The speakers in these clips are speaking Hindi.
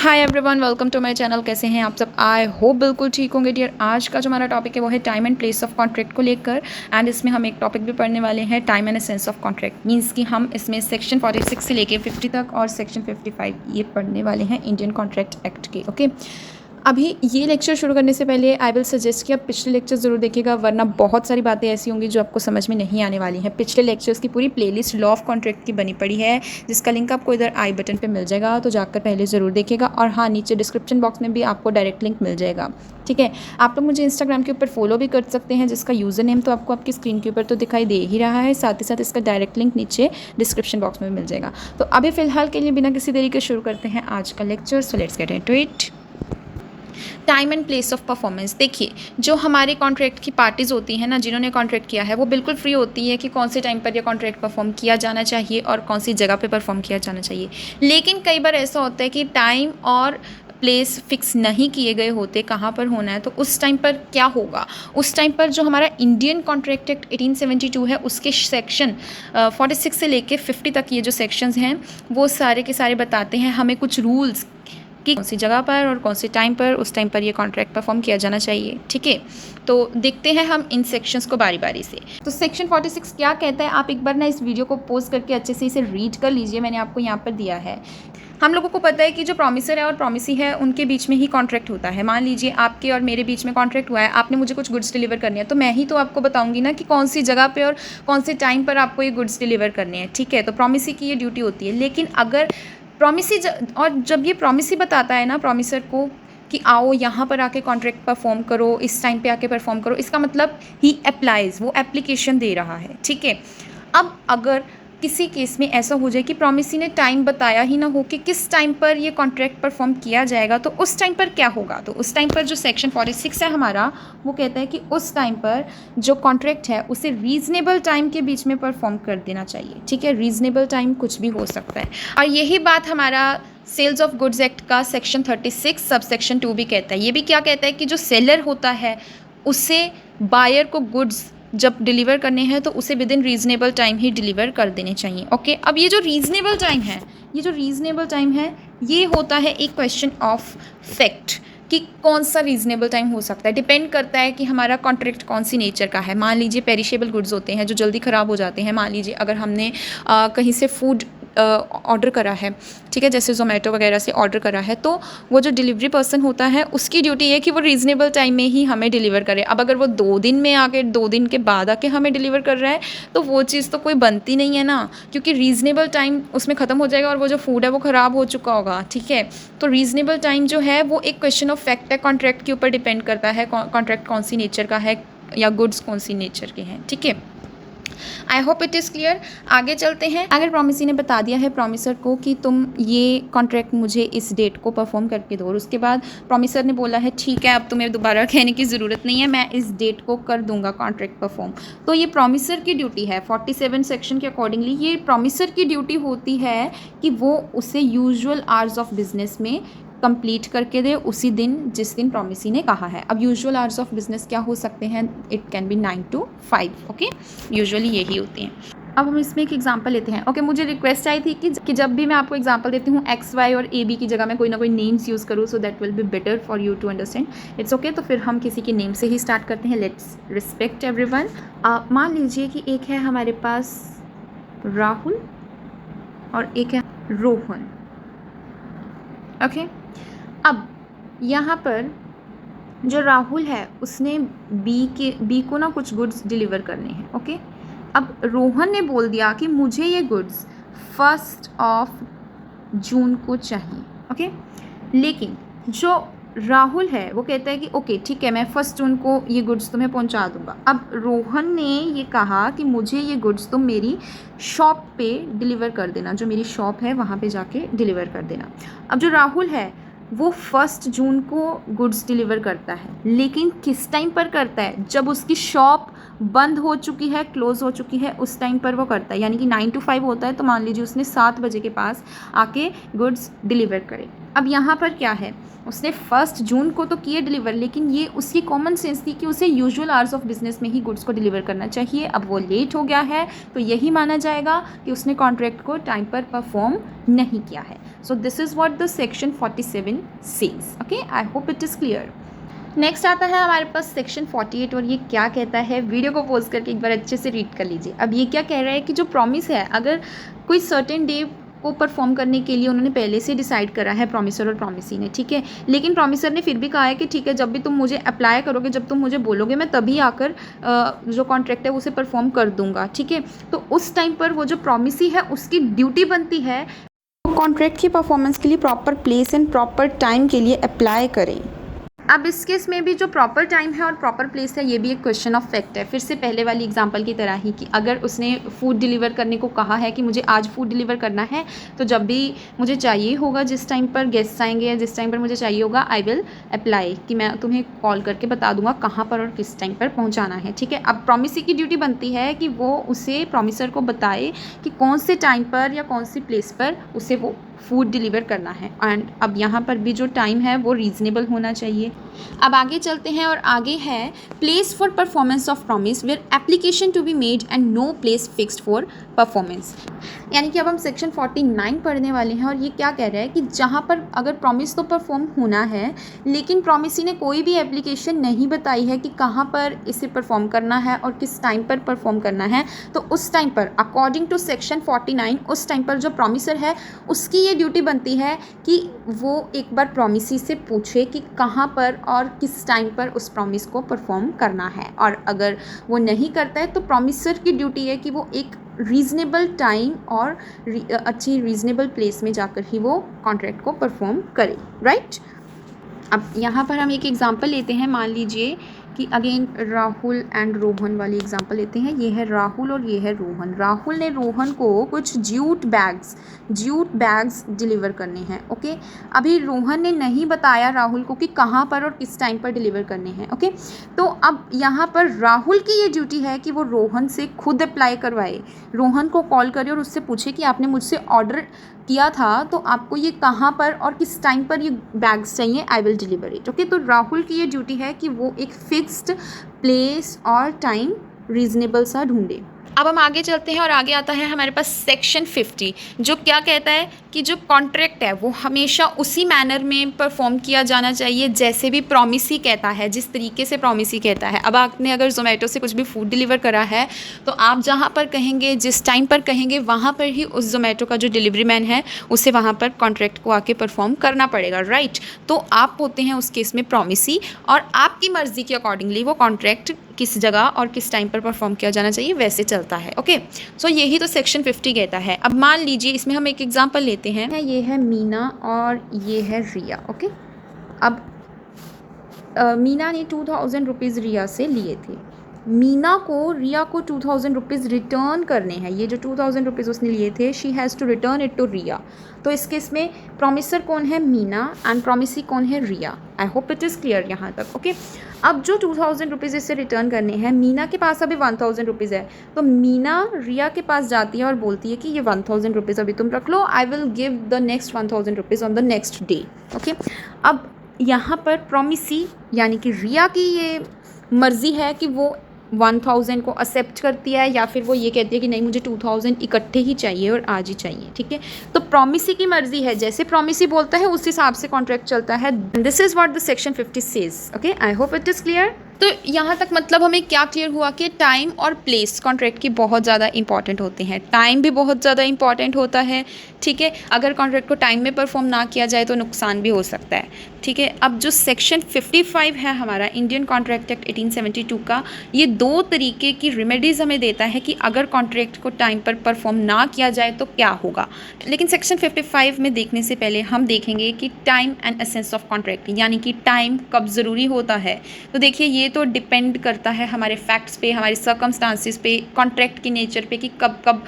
Hi everyone, welcome to my channel. कैसे हैं आप सब? आई होप बिल्कुल ठीक होंगे डियर। आज का जो हमारा टॉपिक है वो है time and place of contract को लेकर। एंड इसमें हम एक टॉपिक भी पढ़ने वाले हैं, time and essence of contract. Means कि हम इसमें सेक्शन 46 से लेके 50 तक और सेक्शन 55 ये पढ़ने वाले हैं इंडियन कॉन्ट्रैक्ट एक्ट के। ओके, अभी ये लेक्चर शुरू करने से पहले आई विल सजेस्ट कि आप पिछले लेक्चर ज़रूर देखिएगा, वरना बहुत सारी बातें ऐसी होंगी जो आपको समझ में नहीं आने वाली हैं। पिछले लेक्चर्स की पूरी प्लेलिस्ट लॉ ऑफ कॉन्ट्रैक्ट की बनी पड़ी है, जिसका लिंक आपको इधर आई बटन पे मिल जाएगा, तो जाकर पहले ज़रूर देखिएगा। और हाँ, नीचे डिस्क्रिप्शन बॉक्स में भी आपको डायरेक्ट लिंक मिल जाएगा। ठीक है, आप लोग मुझे इंस्टाग्राम के ऊपर फॉलो भी कर सकते हैं, जिसका यूज़र नेम तो आपको आपकी स्क्रीन के ऊपर तो दिखाई दे ही रहा है, साथ ही साथ इसका डायरेक्ट लिंक नीचे डिस्क्रिप्शन बॉक्स में मिल जाएगा। तो अभी फ़िलहाल के लिए बिना किसी देरी के शुरू करते हैं आज का lecture. So let's get into it. Time and place of performance. देखिए, जो हमारे कॉन्ट्रैक्ट की पार्टीज़ होती हैं ना, जिन्होंने कॉन्ट्रैक्ट किया है, वो बिल्कुल फ्री होती है कि कौन से टाइम पर यह कॉन्ट्रैक्ट परफॉर्म किया जाना चाहिए और कौन सी जगह पे परफॉर्म किया जाना चाहिए। लेकिन कई बार ऐसा होता है कि टाइम और प्लेस फिक्स नहीं किए गए होते कहाँ पर होना है, तो उस टाइम पर क्या होगा। उस टाइम पर जो हमारा इंडियन कॉन्ट्रैक्ट एक्ट 1872 है, उसके सेक्शन 46 से लेके 50 तक ये जो सेक्शंस हैं वो सारे के सारे बताते हैं हमें कुछ रूल्स कि कौन सी जगह पर और कौन से टाइम पर उस टाइम पर ये कॉन्ट्रैक्ट परफॉर्म किया जाना चाहिए। ठीक है, तो देखते हैं हम इन सेक्शंस को बारी बारी से। तो सेक्शन 46 क्या कहता है, आप एक बार ना इस वीडियो को पॉज करके अच्छे से इसे रीड कर लीजिए। मैंने आपको यहाँ पर दिया है। हम लोगों को पता है कि जो प्रॉमिसर है और प्रॉमिसी है, उनके बीच में ही कॉन्ट्रैक्ट होता है। मान लीजिए आपके और मेरे बीच में कॉन्ट्रैक्ट हुआ है, आपने मुझे कुछ गुड्स डिलीवर करने हैं, तो मैं ही तो आपको बताऊंगी ना कि कौन सी जगह पे और कौन से टाइम पर आपको ये गुड्स डिलीवर करने हैं। ठीक है, तो प्रॉमिसी की ये ड्यूटी होती है। लेकिन अगर प्रॉमिसी और जब ये प्रॉमिसी बताता है ना प्रॉमिसर को कि आओ यहाँ पर आके कॉन्ट्रैक्ट परफॉर्म करो, इस टाइम पे आके परफॉर्म करो, इसका मतलब ही अप्लाइज, वो एप्लीकेशन दे रहा है। ठीक है, अब अगर किसी केस में ऐसा हो जाए कि प्रॉमिसी ने टाइम बताया ही ना हो कि किस टाइम पर ये कॉन्ट्रैक्ट परफॉर्म किया जाएगा, तो उस टाइम पर क्या होगा। तो उस टाइम पर जो सेक्शन 46 है हमारा, वो कहता है कि उस टाइम पर जो कॉन्ट्रैक्ट है उसे रीजनेबल टाइम के बीच में परफॉर्म कर देना चाहिए। ठीक है, रीजनेबल टाइम कुछ भी हो सकता है। और यही बात हमारा सेल्स ऑफ गुड्स एक्ट का सेक्शन 36 सब सेक्शन 2 भी कहता है। ये भी क्या कहता है कि जो सेलर होता है उसे बायर को गुड्स जब डिलीवर करने हैं तो उसे with in reasonable time he deliver कर देने चाहिए। ओके, अब ये जो रीजनेबल टाइम है, ये होता है एक क्वेश्चन ऑफ फैक्ट कि कौन सा रीजनेबल टाइम हो सकता है। डिपेंड करता है कि हमारा कॉन्ट्रैक्ट कौन सी नेचर का है। मान लीजिए पेरिशेबल गुड्स होते हैं जो जल्दी ख़राब हो जाते हैं। मान लीजिए अगर हमने कहीं से फूड ऑर्डर करा है, ठीक है, जैसे ज़ोमेटो वगैरह से ऑर्डर करा है, तो वो जो डिलीवरी पर्सन होता है उसकी ड्यूटी है कि वो रीज़नेबल टाइम में ही हमें डिलीवर करे। अब अगर वो 2 दिन में आके 2 दिन के बाद आके हमें डिलीवर कर रहा है, तो वो चीज़ तो कोई बनती नहीं है ना, क्योंकि रीज़नेबल टाइम उसमें ख़त्म हो जाएगा और वो जो फूड है वो ख़राब हो चुका होगा। ठीक है, तो रीज़नेबल टाइम जो है वो एक क्वेश्चन ऑफ फैक्ट है, कॉन्ट्रैक्ट के ऊपर डिपेंड करता है कॉन्ट्रैक्ट कौन सी नेचर का है या गुड्स कौन सी नेचर के हैं। ठीक है, आई होप इट इज़ क्लियर। आगे चलते हैं। अगर प्रॉमिसी ने बता दिया है प्रॉमिसर को कि तुम ये कॉन्ट्रैक्ट मुझे इस डेट को परफॉर्म करके दो, और उसके बाद प्रॉमिसर ने बोला है ठीक है, अब तुम्हें दोबारा कहने की ज़रूरत नहीं है, मैं इस डेट को कर दूंगा कॉन्ट्रैक्ट परफॉर्म, तो ये प्रॉमिसर की ड्यूटी है। 47 सेक्शन के अकॉर्डिंगली ये प्रॉमिसर की ड्यूटी होती है कि वो उसे यूजुअल आवर्स ऑफ बिजनेस में कंप्लीट करके दे उसी दिन जिस दिन प्रॉमिसी ने कहा है। अब यूजुअल आवर्स ऑफ बिजनेस क्या हो सकते हैं, it can be 9 to 5। Okay, usually यही होती हैं। अब हम इसमें एक एग्जांपल लेते हैं। ओके, मुझे रिक्वेस्ट आई थी कि जब भी मैं आपको एग्जांपल देती हूँ एक्स वाई और ए बी की जगह मैं कोई ना कोई नेम्स यूज़ करूँ, so that will be better for you to understand. It's okay, तो फिर हम किसी के नेम से ही स्टार्ट करते हैं। Let's respect everyone. मान लीजिए कि एक है हमारे पास राहुल और एक है रोहन। ओके, अब यहाँ पर जो राहुल है उसने बी को ना कुछ गुड्स डिलीवर करने हैं। ओके, अब रोहन ने बोल दिया कि मुझे ये गुड्स 1 जून को चाहिए। ओके, लेकिन जो राहुल है वो कहता है कि ओके ठीक है, मैं 1 जून को ये गुड्स तुम्हें पहुंचा दूंगा। अब रोहन ने ये कहा कि मुझे ये गुड्स तुम मेरी शॉप पे डिलीवर कर देना, जो मेरी शॉप है वहाँ पे जाके डिलीवर कर देना। अब जो राहुल है वो 1 जून को गुड्स डिलीवर करता है, लेकिन किस टाइम पर करता है, जब उसकी शॉप बंद हो चुकी है, क्लोज हो चुकी है, उस टाइम पर वो करता है। यानी कि 9 to 5 होता है तो मान लीजिए उसने 7 बजे के पास आके गुड्स डिलीवर करे। अब यहाँ पर क्या है, उसने 1 जून को तो किए डिलीवर, लेकिन ये उसकी कॉमन सेंस थी कि उसे यूजुअल आवर्स ऑफ बिजनेस में ही गुड्स को डिलीवर करना चाहिए। अब वो लेट हो गया है तो यही माना जाएगा कि उसने कॉन्ट्रैक्ट को टाइम पर परफॉर्म नहीं किया है। So this is what the section 47 says. Okay, I hope it is clear. Next आता है हमारे पास सेक्शन 48 और ये क्या कहता है, वीडियो को पॉज करके एक बार अच्छे से रीड कर लीजिए। अब ये क्या कह रहा है कि जो प्रॉमिस है, अगर कोई सर्टेन डे को परफॉर्म करने के लिए उन्होंने पहले से डिसाइड करा है प्रॉमिसर और प्रॉमिसी ने, ठीक है, लेकिन प्रॉमिसर ने फिर भी कहा है कि ठीक है, जब भी तुम मुझे अप्लाई करोगे, जब तुम मुझे बोलोगे, मैं तभी आकर जो कॉन्ट्रैक्ट है उसे परफॉर्म कर दूंगा, ठीक है। तो उस टाइम पर वो जो प्रॉमिसी है उसकी ड्यूटी बनती है कॉन्ट्रैक्ट की परफॉर्मेंस के लिए proper place and proper time के लिए अप्लाई करें। अब इस केस में भी जो प्रॉपर टाइम है और प्रॉपर प्लेस है, ये भी एक क्वेश्चन ऑफ फैक्ट है, फिर से पहले वाली एग्जांपल की तरह ही, कि अगर उसने फूड डिलीवर करने को कहा है कि मुझे आज फूड डिलीवर करना है, तो जब भी मुझे चाहिए होगा, जिस टाइम पर गेस्ट आएंगे या जिस टाइम पर मुझे चाहिए होगा, आई विल अप्लाई, कि मैं तुम्हें कॉल करके बता दूंगा कहाँ पर और किस टाइम पर पहुँचाना है, ठीक है। अब प्रॉमिसी की ड्यूटी बनती है कि वो उसे प्रॉमिसर को बताए कि कौन से टाइम पर या कौन सी प्लेस पर उसे वो फूड डिलीवर करना है। एंड अब यहाँ पर भी जो टाइम है वो रीज़नेबल होना चाहिए। अब आगे चलते हैं और आगे है place for performance of promise where application to be made and no place fixed for performance. यानी कि अब हम सेक्शन 49 पढ़ने वाले हैं और ये क्या कह रहा है कि जहाँ पर अगर प्रॉमिस तो परफॉर्म होना है, लेकिन प्रॉमिसी ने कोई भी एप्लीकेशन नहीं बताई है कि कहाँ पर इसे परफॉर्म करना है और किस टाइम पर परफॉर्म करना है, तो उस टाइम पर अकॉर्डिंग टू सेक्शन 49 उस टाइम पर जो प्रॉमिसर है उसकी ये ड्यूटी बनती है कि वो एक बार प्रॉमिसी से पूछे कि कहाँ पर और किस टाइम पर उस प्रॉमिस को परफॉर्म करना है। और अगर वो नहीं करता है तो प्रॉमिसर की ड्यूटी है कि वो एक रीज़नेबल टाइम और अच्छी रीज़नेबल प्लेस में जाकर ही वो कॉन्ट्रैक्ट को परफॉर्म करे, राइट। अब यहाँ पर हम एक एग्जांपल लेते हैं, मान लीजिए कि अगेन राहुल एंड रोहन वाली एग्जांपल लेते हैं। ये है राहुल और ये है रोहन। राहुल ने रोहन को कुछ जूट बैग्स डिलीवर करने हैं, ओके। अभी रोहन ने नहीं बताया राहुल को कि कहाँ पर और किस टाइम पर डिलीवर करने हैं, ओके। तो अब यहाँ पर राहुल की ये ड्यूटी है कि वो रोहन से खुद अप्लाई करवाए, रोहन को कॉल करे और उससे पूछे कि आपने मुझसे ऑर्डर किया था तो आपको ये कहाँ पर और किस टाइम पर ये बैग्स चाहिए, I will deliver it, okay. तो राहुल की ये ड्यूटी है कि वो एक फिक्स्ड प्लेस और टाइम रीजनेबल सा ढूंढे। अब हम आगे चलते हैं और आगे आता है हमारे पास सेक्शन 50, जो क्या कहता है कि जो कॉन्ट्रैक्ट है वो हमेशा उसी मैनर में परफॉर्म किया जाना चाहिए जैसे भी प्रॉमिसी कहता है, जिस तरीके से प्रॉमिसी कहता है। अब आपने अगर जोमेटो से कुछ भी फूड डिलीवर करा है तो आप जहाँ पर कहेंगे, जिस टाइम पर कहेंगे, वहाँ पर ही उस जोमेटो का जो डिलीवरी मैन है उसे वहाँ पर कॉन्ट्रैक्ट को आके परफॉर्म करना पड़ेगा, राइट। तो आप होते हैं उस केस में प्रॉमिसी और आपकी मर्ज़ी के अकॉर्डिंगली वो कॉन्ट्रैक्ट किस जगह और किस टाइम पर परफॉर्म किया जाना चाहिए वैसे चलता है, ओके। सो यही तो सेक्शन 50 कहता है। अब मान लीजिए इसमें हम एक एग्जांपल लेते हैं, ये है मीना और ये है रिया, ओके। अब मीना ने 2000 रुपीज़ रिया से लिए थे। मीना को रिया को 2000 रुपीज़ रिटर्न करने हैं। ये जो 2000 रुपीज़ उसने लिए थे, she has to return it to Riya. तो इस केस में प्रॉमिसर कौन है, मीना, एंड प्रॉमिसी कौन है, Riya. I hope it is clear यहाँ तक, ओके। अब जो 2000 रुपीज़ इससे रिटर्न करने हैं, मीना के पास अभी 1000 रुपीज़ है, तो मीना रिया के पास जाती है और बोलती है कि ये 1000 रुपीज़ अभी तुम रख लो, I will give the next 1000 rupees on the next day, okay. अब यहाँ पर प्रॉमिसी यानी कि रिया की ये मर्ज़ी है कि वो 1000 को एक्सेप्ट करती है या फिर वो ये कहती है कि नहीं, मुझे 2000 इकट्ठे ही चाहिए और आज ही चाहिए, ठीक है। तो प्रॉमिसी की मर्जी है, जैसे प्रॉमिसी बोलता है उस हिसाब से कॉन्ट्रैक्ट चलता है। This is what the section 50 says, okay. I hope it is clear. तो यहाँ तक मतलब हमें क्या क्लियर हुआ कि टाइम और प्लेस कॉन्ट्रैक्ट की बहुत ज़्यादा इंपॉर्टेंट होते हैं। टाइम भी बहुत ज़्यादा इंपॉर्टेंट होता है, ठीक है। अगर कॉन्ट्रैक्ट को टाइम में परफॉर्म ना किया जाए तो नुकसान भी हो सकता है, ठीक है। अब जो सेक्शन 55 है हमारा इंडियन कॉन्ट्रैक्ट एक्ट 1872 का, ये 2 तरीके की रेमेडीज़ हमें देता है कि अगर कॉन्ट्रैक्ट को टाइम पर परफॉर्म ना किया जाए तो क्या होगा। लेकिन सेक्शन 55 में देखने से पहले हम देखेंगे कि time and essence of contract, यानी कि टाइम कब ज़रूरी होता है। तो देखिए, ये तो डिपेंड करता है हमारे फैक्ट्स पे, हमारे सर्कमस्टांसिस पे, कॉन्ट्रैक्ट की नेचर पे, कि कब कब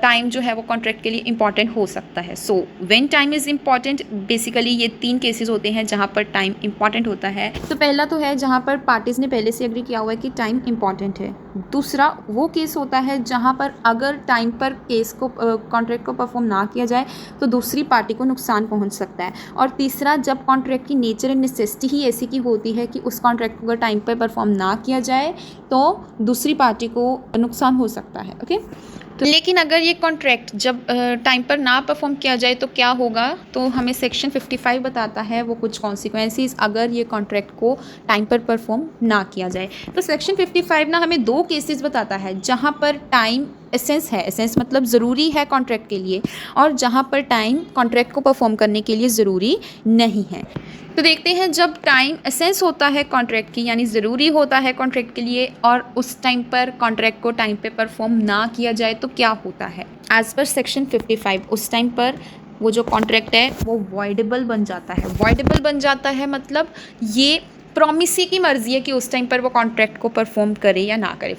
टाइम जो है वो कॉन्ट्रैक्ट के लिए इंपॉर्टेंट हो सकता है। So when time is important, basically ये 3 केसेस होते हैं जहाँ पर टाइम इंपॉर्टेंट होता है। तो पहला तो है जहाँ पर पार्टीज़ ने पहले से एग्री किया हुआ है कि टाइम इंपॉर्टेंट है। दूसरा वो केस होता है जहाँ पर अगर टाइम पर केस को कॉन्ट्रैक्ट को परफॉर्म ना किया जाए तो दूसरी पार्टी को नुकसान पहुंच सकता है। और तीसरा, जब कॉन्ट्रैक्ट की नेचर एंड नेसेसिटी ही ऐसी की होती है कि उस कॉन्ट्रैक्ट को अगर टाइम पर परफॉर्म ना किया जाए तो दूसरी पार्टी को नुकसान हो सकता है। ओके, तो लेकिन अगर ये कॉन्ट्रैक्ट जब टाइम पर ना परफॉर्म किया जाए तो क्या होगा, तो हमें सेक्शन 55 बताता है वो कुछ कॉन्सिक्वेंसेस अगर ये कॉन्ट्रैक्ट को टाइम पर परफॉर्म ना किया जाए। तो सेक्शन 55 ना हमें 2 केसेस बताता है जहाँ पर टाइम एसेंस है, एसेंस मतलब ज़रूरी है कॉन्ट्रैक्ट के लिए, और जहाँ पर टाइम कॉन्ट्रैक्ट को परफॉर्म करने के लिए ज़रूरी नहीं है। तो देखते हैं, जब टाइम एसेंस होता है कॉन्ट्रैक्ट की यानी ज़रूरी होता है कॉन्ट्रैक्ट के लिए और उस टाइम पर कॉन्ट्रैक्ट को टाइम पे परफॉर्म ना किया जाए तो क्या होता है। एज़ पर सेक्शन 55 उस टाइम पर वो जो कॉन्ट्रैक्ट है वो वॉइडेबल बन जाता है। वॉइडेबल बन जाता है मतलब ये प्रॉमिसी की मर्ज़ी है कि उस टाइम पर वो कॉन्ट्रैक्ट को परफॉर्म करे या ना करे।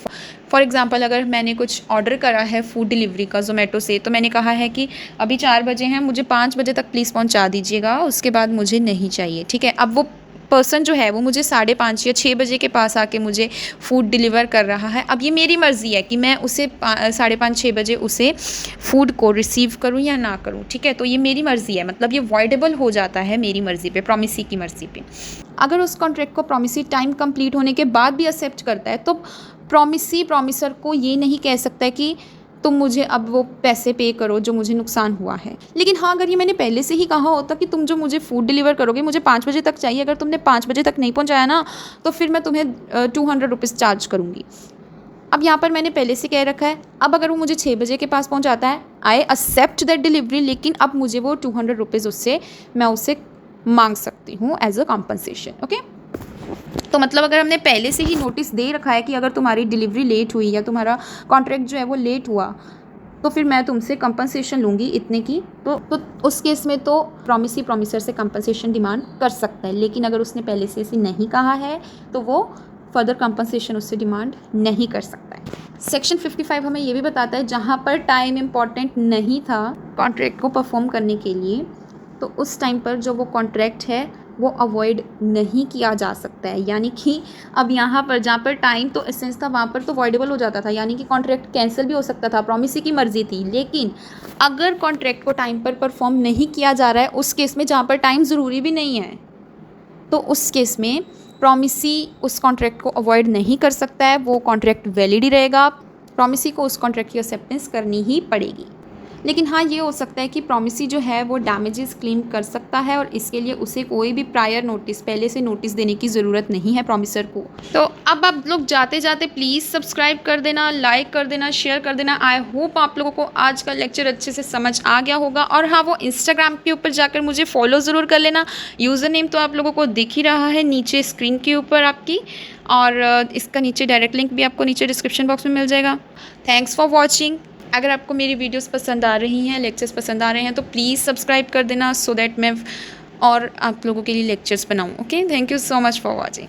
फॉर एग्ज़ाम्पल, अगर मैंने कुछ ऑर्डर करा है फूड डिलीवरी का ज़ोमेटो से, तो मैंने कहा है कि अभी 4 बजे हैं, मुझे 5 बजे तक प्लीज़ पहुंचा दीजिएगा, उसके बाद मुझे नहीं चाहिए। ठीक है, अब वो पर्सन जो है वो मुझे 5:30 या 6 बजे के पास आके मुझे फ़ूड डिलीवर कर रहा है। अब ये मेरी मर्ज़ी है कि मैं उसे 5:30-6 बजे उसे फ़ूड को रिसीव करूँ या ना करूँ। ठीक है, तो ये मेरी मर्ज़ी है, मतलब ये वॉइडेबल हो जाता है मेरी मर्ज़ी पे, प्रॉमिसी की मर्ज़ी पे। अगर उस कॉन्ट्रैक्ट को प्रॉमिसी टाइम कंप्लीट होने के बाद भी एक्सेप्ट करता है तो प्रॉमिसी प्रॉमिसर को ये नहीं कह सकता है कि तुम मुझे अब वो पैसे पे करो जो मुझे नुकसान हुआ है। लेकिन हाँ, अगर ये मैंने पहले से ही कहा होता कि तुम जो मुझे फ़ूड डिलीवर करोगे मुझे 5 बजे तक चाहिए, अगर तुमने 5 बजे तक नहीं पहुँचाया ना तो फिर मैं तुम्हें 200 रुपीज़ चार्ज करूँगी। अब यहाँ पर मैंने पहले से कह रखा है, अब अगर वो मुझे 6 बजे के पास पहुँचाता है, आई एक्सेप्ट दैट डिलीवरी, लेकिन अब मुझे वो 200 रुपीज़ उससे मैं उससे मांग सकती हूँ एज अ कॉम्पनसेशन। ओके, तो मतलब अगर हमने पहले से ही नोटिस दे रखा है कि अगर तुम्हारी डिलीवरी लेट हुई या तुम्हारा कॉन्ट्रैक्ट जो है वो लेट हुआ तो फिर मैं तुमसे कंपनसेशन लूँगी इतने की, तो उस केस में तो प्रॉमिसी प्रॉमिसर से कंपनसेशन डिमांड कर सकता है। लेकिन अगर उसने पहले से इसे नहीं कहा है तो वो फर्दर कंपनसेशन उससे डिमांड नहीं कर सकता है। सेक्शन 55 हमें ये भी बताता है जहाँ पर टाइम इम्पॉर्टेंट नहीं था कॉन्ट्रैक्ट को परफॉर्म करने के लिए, तो उस टाइम पर जो वो कॉन्ट्रैक्ट है वो अवॉइड नहीं किया जा सकता है। यानी कि अब यहाँ पर जहाँ पर टाइम तो एसेंस था वहाँ पर तो वॉइडेबल हो जाता था, यानी कि कॉन्ट्रैक्ट कैंसिल भी हो सकता था, प्रॉमिसी की मर्जी थी। लेकिन अगर कॉन्ट्रैक्ट को टाइम पर परफॉर्म नहीं किया जा रहा है उस केस में जहाँ पर टाइम ज़रूरी भी नहीं है, तो उस केस में प्रॉमिसी उस कॉन्ट्रैक्ट को अवॉइड नहीं कर सकता है, वो कॉन्ट्रैक्ट वैलिड ही रहेगा। प्रॉमिसी को उस कॉन्ट्रैक्ट की एक्सेप्टेंस करनी ही पड़ेगी। लेकिन हाँ, ये हो सकता है कि प्रॉमिसी जो है वो डैमेजेस क्लेम कर सकता है और इसके लिए उसे कोई भी प्रायर नोटिस, पहले से नोटिस देने की ज़रूरत नहीं है प्रॉमिसर को। तो अब आप लोग जाते जाते प्लीज़ सब्सक्राइब कर देना, लाइक कर देना, शेयर कर देना। आई होप आप लोगों को आज का लेक्चर अच्छे से समझ आ गया होगा। और हाँ, वो इंस्टाग्राम के ऊपर जाकर मुझे फॉलो ज़रूर कर लेना। यूज़र नेम तो आप लोगों को दिख ही रहा है नीचे स्क्रीन के ऊपर आपकी, और इसका नीचे डायरेक्ट लिंक भी आपको नीचे डिस्क्रिप्शन बॉक्स में मिल जाएगा। Thanks for watching. अगर आपको मेरी वीडियोस पसंद आ रही हैं, लेक्चर्स पसंद आ रहे हैं तो प्लीज़ सब्सक्राइब कर देना सो दैट मैं और आप लोगों के लिए लेक्चर्स बनाऊँ। Okay, thank you so much for watching.